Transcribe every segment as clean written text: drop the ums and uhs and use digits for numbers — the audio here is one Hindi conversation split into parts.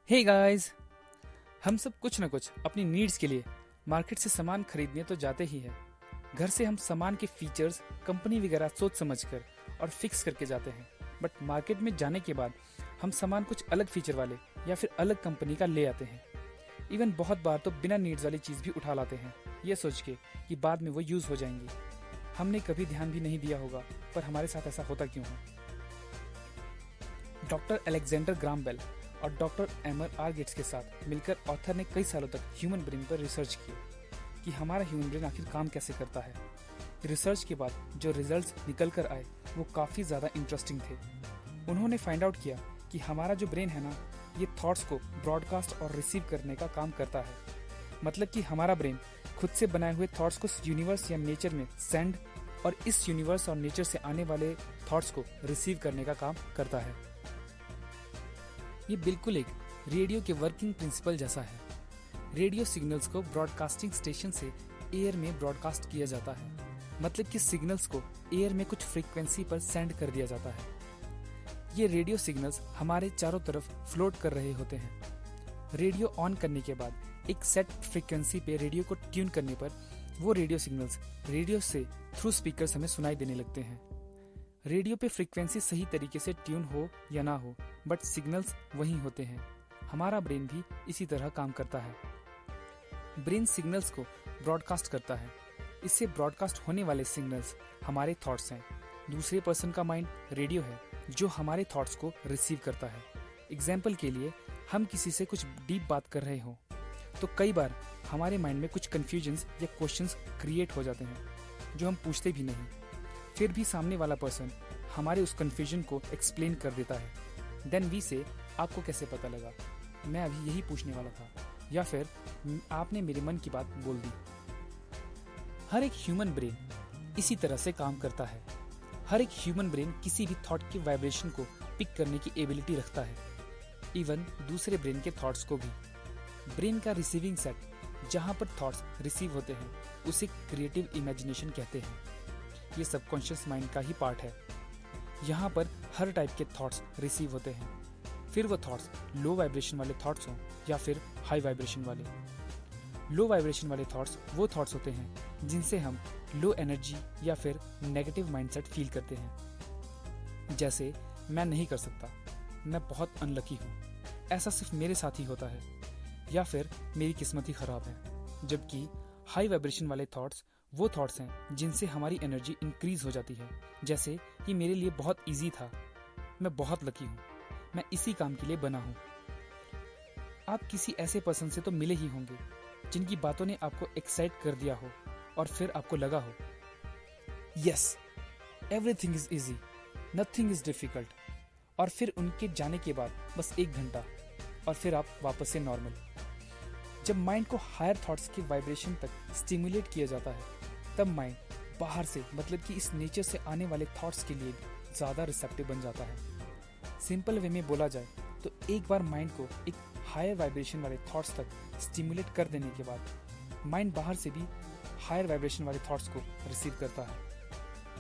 हे गाइस, हम सब कुछ न कुछ अपनी नीड्स के लिए मार्केट से सामान खरीदने तो जाते ही हैं। घर से हम सामान के फीचर्स, कंपनी वगैरह सोच समझकर और फिक्स करके जाते हैं। बट मार्केट में जाने के बाद हम सामान कुछ अलग फीचर वाले या फिर अलग कंपनी का ले आते हैं। इवन बहुत बार तो बिना नीड्स वाली चीज़ भी उठा लाते हैं, ये सोच के कि बाद में वो यूज़ हो जाएंगी। हमने कभी ध्यान भी नहीं दिया होगा, पर हमारे साथ ऐसा होता क्यों है? डॉक्टर अलेक्जेंडर ग्राहम बेल और डॉक्टर एमर आर गेट्स के साथ मिलकर ऑथर ने कई सालों तक ह्यूमन ब्रेन पर रिसर्च की कि हमारा ह्यूमन ब्रेन आखिर काम कैसे करता है। रिसर्च के बाद जो रिजल्ट्स निकल कर आए वो काफ़ी ज़्यादा इंटरेस्टिंग थे। उन्होंने फाइंड आउट किया कि हमारा जो ब्रेन है ना, ये थॉट्स को ब्रॉडकास्ट और रिसीव करने का काम करता है। मतलब कि हमारा ब्रेन खुद से बनाए हुए थॉट्स को यूनिवर्स या नेचर में सेंड और इस यूनिवर्स और नेचर से आने वाले थॉट्स को रिसीव करने का काम करता है। ये बिल्कुल एक रेडियो के वर्किंग प्रिंसिपल जैसा है। रेडियो सिग्नल्स को ब्रॉडकास्टिंग स्टेशन से एयर में ब्रॉडकास्ट किया जाता है। मतलब कि सिग्नल्स को एयर में कुछ फ्रीक्वेंसी पर सेंड कर दिया जाता है। ये रेडियो सिग्नल्स हमारे चारों तरफ फ्लोट कर रहे होते हैं। रेडियो ऑन करने के बाद एक सेट फ्रीक्वेंसी पे रेडियो को ट्यून करने पर वो रेडियो सिग्नल्स रेडियो से थ्रू स्पीकर्स हमें सुनाई देने लगते हैं। रेडियो पे फ्रीक्वेंसी सही तरीके से ट्यून हो या ना हो, बट सिग्नल्स वही होते हैं। हमारा ब्रेन भी इसी तरह काम करता है। ब्रेन सिग्नल्स को ब्रॉडकास्ट करता है। इससे ब्रॉडकास्ट होने वाले सिग्नल्स हमारे थॉट्स हैं। दूसरे पर्सन का माइंड रेडियो है जो हमारे थॉट्स को रिसीव करता है। एग्जाम्पल के लिए, हम किसी से कुछ डीप बात कर रहे हो तो कई बार हमारे माइंड में कुछ कन्फ्यूजन्स या क्वेश्चंस क्रिएट हो जाते हैं जो हम पूछते भी नहीं। फिर भी सामने वाला पर्सन हमारे उस कन्फ्यूजन को एक्सप्लेन कर देता है। देन वी से, आपको कैसे पता लगा? मैं अभी यही पूछने वाला था, या फिर आपने मेरे मन की बात बोल दी। हर एक ह्यूमन ब्रेन इसी तरह से काम करता है। हर एक ह्यूमन ब्रेन किसी भी थॉट की वाइब्रेशन को पिक करने की एबिलिटी रखता है, इवन दूसरे ब्रेन के थॉट्स को भी। ब्रेन का रिसीविंग सेट जहाँ पर थॉट्स रिसीव होते हैं उसे क्रिएटिव इमेजिनेशन कहते हैं। ये सबकॉन्शियस माइंड का ही पार्ट है। यहाँ पर हर टाइप के थॉट्स रिसीव होते हैं, फिर वो थॉट्स लो वाइब्रेशन वाले थॉट्स हों या फिर हाई वाइब्रेशन वाले। लो वाइब्रेशन वाले थॉट्स वो थॉट्स होते हैं जिनसे हम लो एनर्जी या फिर नेगेटिव माइंडसेट फील करते हैं। जैसे, मैं नहीं कर सकता, मैं बहुत अनलकी हूँ, ऐसा सिर्फ मेरे साथ ही होता है, या फिर मेरी किस्मत ही खराब है। जबकि हाई वाइब्रेशन वाले थॉट्स वो थॉट्स हैं जिनसे हमारी एनर्जी इंक्रीज हो जाती है। जैसे, ये मेरे लिए बहुत इजी था, मैं बहुत लकी हूँ, मैं इसी काम के लिए बना हूँ। आप किसी ऐसे पर्सन से तो मिले ही होंगे जिनकी बातों ने आपको एक्साइट कर दिया हो और फिर आपको लगा हो, yes, everything is easy, nothing is difficult. और फिर उनके जाने के बाद बस 1 घंटा और फिर आप वापस से नॉर्मल। जब माइंड को हायर थॉट्स के वाइब्रेशन तक स्टिमुलेट किया जाता है, तब माइंड बाहर से, मतलब कि इस नेचर से आने वाले थॉट्स के लिए ज़्यादा रिसेप्टिव बन जाता है। सिंपल वे में बोला जाए तो एक बार माइंड को एक हायर वाइब्रेशन वाले थॉट्स तक स्टिमुलेट कर देने के बाद माइंड बाहर से भी हायर वाइब्रेशन वाले थॉट्स को रिसीव करता है।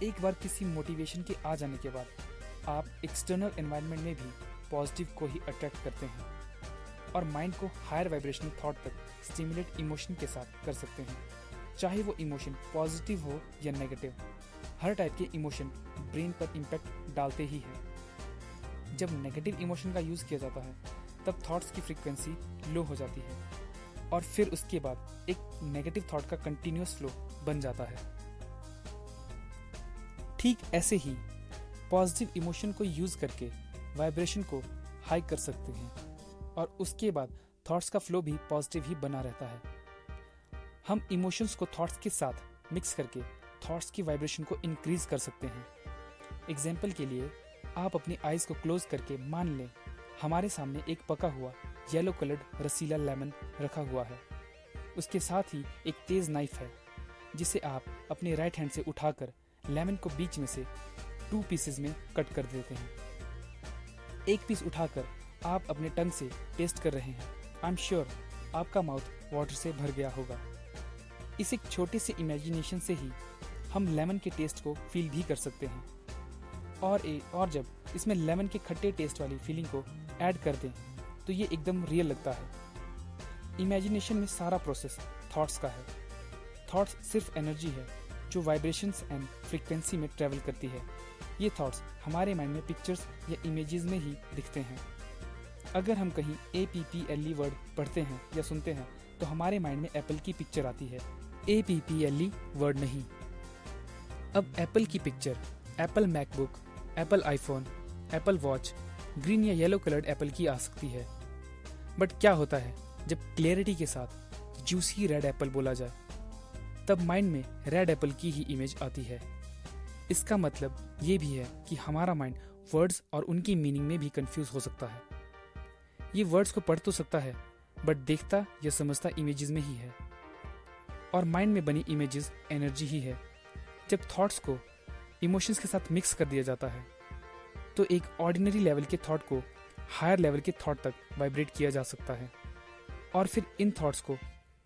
एक बार किसी मोटिवेशन के आ जाने के बाद आप एक्सटर्नल एनवायरनमेंट में भी पॉजिटिव को ही अट्रैक्ट करते हैं और माइंड को हायर वाइब्रेशनल थॉट तक स्टिमुलेट इमोशन के साथ कर सकते हैं। चाहे वो इमोशन पॉजिटिव हो या नेगेटिव, हर टाइप के इमोशन ब्रेन पर इम्पैक्ट डालते ही हैं। जब नेगेटिव इमोशन का यूज़ किया जाता है तब थॉट्स की फ्रीक्वेंसी लो हो जाती है और फिर उसके बाद एक नेगेटिव थॉट का कंटिन्यूस फ्लो बन जाता है। ठीक ऐसे ही पॉजिटिव इमोशन को यूज़ करके वाइब्रेशन को हाई कर सकते हैं और उसके बाद थॉट्स का फ्लो भी पॉजिटिव ही बना रहता है। हम इमोशंस को थॉट्स के साथ मिक्स करके थॉट्स की वाइब्रेशन को इंक्रीज कर सकते हैं। एग्जाम्पल के लिए, आप अपनी आइज़ को क्लोज करके मान लें हमारे सामने एक पका हुआ येलो कलर्ड रसीला लेमन रखा हुआ है। उसके साथ ही एक तेज़ नाइफ है जिसे आप अपने राइट हैंड से उठाकर लेमन को बीच में से 2 पीसेज में कट कर देते हैं। एक पीस उठाकर आप अपने टंग से टेस्ट कर रहे हैं। आई एम श्योर आपका माउथ वाटर से भर गया होगा। इस एक छोटे से इमेजिनेशन से ही हम लेमन के टेस्ट को फील भी कर सकते हैं। और जब इसमें लेमन के खट्टे टेस्ट वाली फीलिंग को ऐड कर दें तो ये एकदम रियल लगता है। इमेजिनेशन में सारा प्रोसेस थॉट्स का है। थॉट्स सिर्फ एनर्जी है जो वाइब्रेशंस एंड फ्रीक्वेंसी में ट्रैवल करती है। ये थॉट्स हमारे माइंड में पिक्चर्स या इमेजेस में ही दिखते हैं। अगर हम कहीं APPLE वर्ड पढ़ते हैं या सुनते हैं तो हमारे माइंड में एप्पल की पिक्चर आती है, APPLE वर्ड नहीं। अब एप्पल की picture Apple MacBook, Apple iPhone, Apple watch, green या येलो कलर्ड एप्पल की आ सकती है। बट क्या होता है जब क्लियरिटी के साथ जूसी रेड एप्पल बोला जाए, तब माइंड में रेड एप्पल की ही इमेज आती है। इसका मतलब ये भी है कि हमारा माइंड वर्ड्स और उनकी मीनिंग में भी कंफ्यूज हो सकता है। ये वर्ड्स को पढ़ तो सकता है बट देखता या समझता इमेजेस में ही है। और माइंड में बनी इमेजेस एनर्जी ही है। जब थॉट्स को इमोशंस के साथ मिक्स कर दिया जाता है तो एक ऑर्डिनरी लेवल के थॉट को हायर लेवल के थॉट तक वाइब्रेट किया जा सकता है और फिर इन थॉट्स को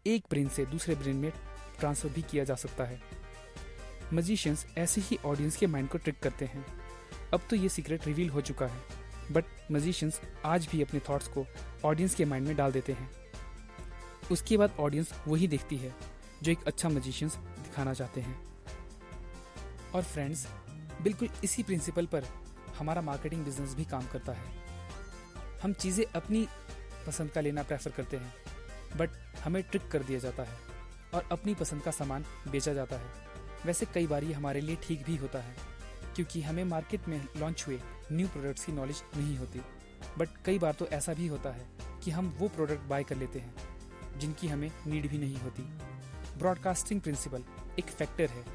एक ब्रेन से दूसरे ब्रेन में ट्रांसफर भी किया जा सकता है। मजिशियंस ऐसे ही ऑडियंस के माइंड को ट्रिक करते हैं। अब तो ये सीक्रेट रिवील हो चुका है, बट मजिशियंस आज भी अपने थॉट्स को ऑडियंस के माइंड में डाल देते हैं। उसके बाद ऑडियंस वही देखती है जो एक अच्छा मजिशियंस दिखाना चाहते हैं। और फ्रेंड्स, बिल्कुल इसी प्रिंसिपल पर हमारा मार्केटिंग बिजनेस भी काम करता है। हम चीज़ें अपनी पसंद का लेना प्रेफर करते हैं, बट हमें ट्रिक कर दिया जाता है और अपनी पसंद का सामान बेचा जाता है। वैसे कई बार ये हमारे लिए ठीक भी होता है, क्योंकि हमें मार्केट में लॉन्च हुए न्यू प्रोडक्ट्स की नॉलेज नहीं होती। बट कई बार तो ऐसा भी होता है कि हम वो प्रोडक्ट बाय कर लेते हैं जिनकी हमें नीड भी नहीं होती। ब्रॉडकास्टिंग प्रिंसिपल एक फैक्टर है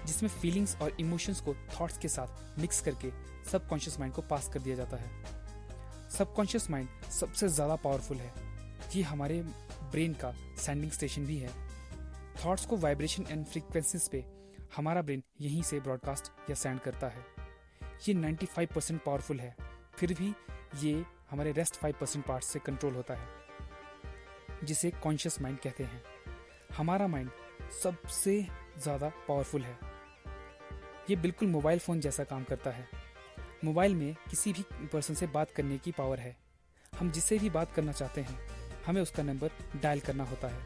जिसमें फीलिंग्स और इमोशंस को थॉट्स के साथ मिक्स करके सबकॉन्शियस माइंड को पास कर दिया जाता है। सबकॉन्शियस माइंड सबसे ज़्यादा पावरफुल है। ये हमारे ब्रेन का सेंडिंग स्टेशन भी है। थॉट्स को वाइब्रेशन एंड फ्रीक्वेंसीज पे हमारा ब्रेन यहीं से ब्रॉडकास्ट या सेंड करता है। ये 95% पावरफुल है, फिर भी ये हमारे रेस्ट 5% पार्ट से कंट्रोल होता है, जिसे कॉन्शियस माइंड कहते हैं। हमारा माइंड सबसे ज़्यादा पावरफुल है। ये बिल्कुल मोबाइल फ़ोन जैसा काम करता है। मोबाइल में किसी भी पर्सन से बात करने की पावर है। हम जिससे भी बात करना चाहते हैं हमें उसका नंबर डायल करना होता है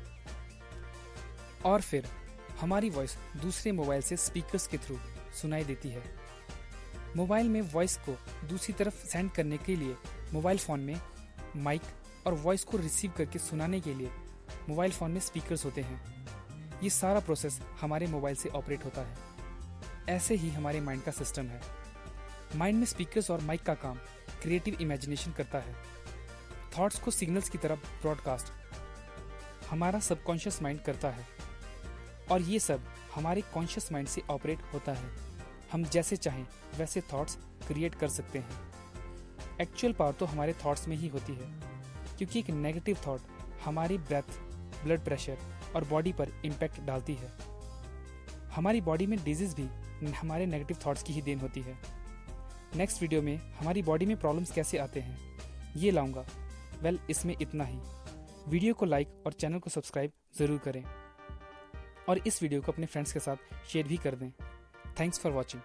और फिर हमारी वॉइस दूसरे मोबाइल से स्पीकर्स के थ्रू सुनाई देती है। मोबाइल में वॉइस को दूसरी तरफ सेंड करने के लिए मोबाइल फ़ोन में माइक और वॉइस को रिसीव करके सुनाने के लिए मोबाइल फ़ोन में स्पीकर्स होते हैं। ये सारा प्रोसेस हमारे मोबाइल से ऑपरेट होता है। ऐसे ही हमारे माइंड का सिस्टम है। माइंड में स्पीकर्स और माइक का काम क्रिएटिव इमेजिनेशन करता है। थॉट्स को सिग्नल्स की तरह ब्रॉडकास्ट हमारा सबकॉन्शियस माइंड करता है और ये सब हमारे कॉन्शियस माइंड से ऑपरेट होता है। हम जैसे चाहें वैसे थॉट्स क्रिएट कर सकते हैं। एक्चुअल पावर तो हमारे थॉट्स में ही होती है, क्योंकि एक नेगेटिव थॉट हमारी ब्रेथ, ब्लड प्रेशर और बॉडी पर इम्पैक्ट डालती है। हमारी बॉडी में डिजीज भी हमारे नेगेटिव थॉट्स की ही देन होती है। नेक्स्ट वीडियो में हमारी बॉडी में प्रॉब्लम्स कैसे आते हैं ये लाऊंगा। इसमें इतना ही। वीडियो को लाइक और चैनल को सब्सक्राइब ज़रूर करें और इस वीडियो को अपने फ्रेंड्स के साथ शेयर भी कर दें। Thanks for watching.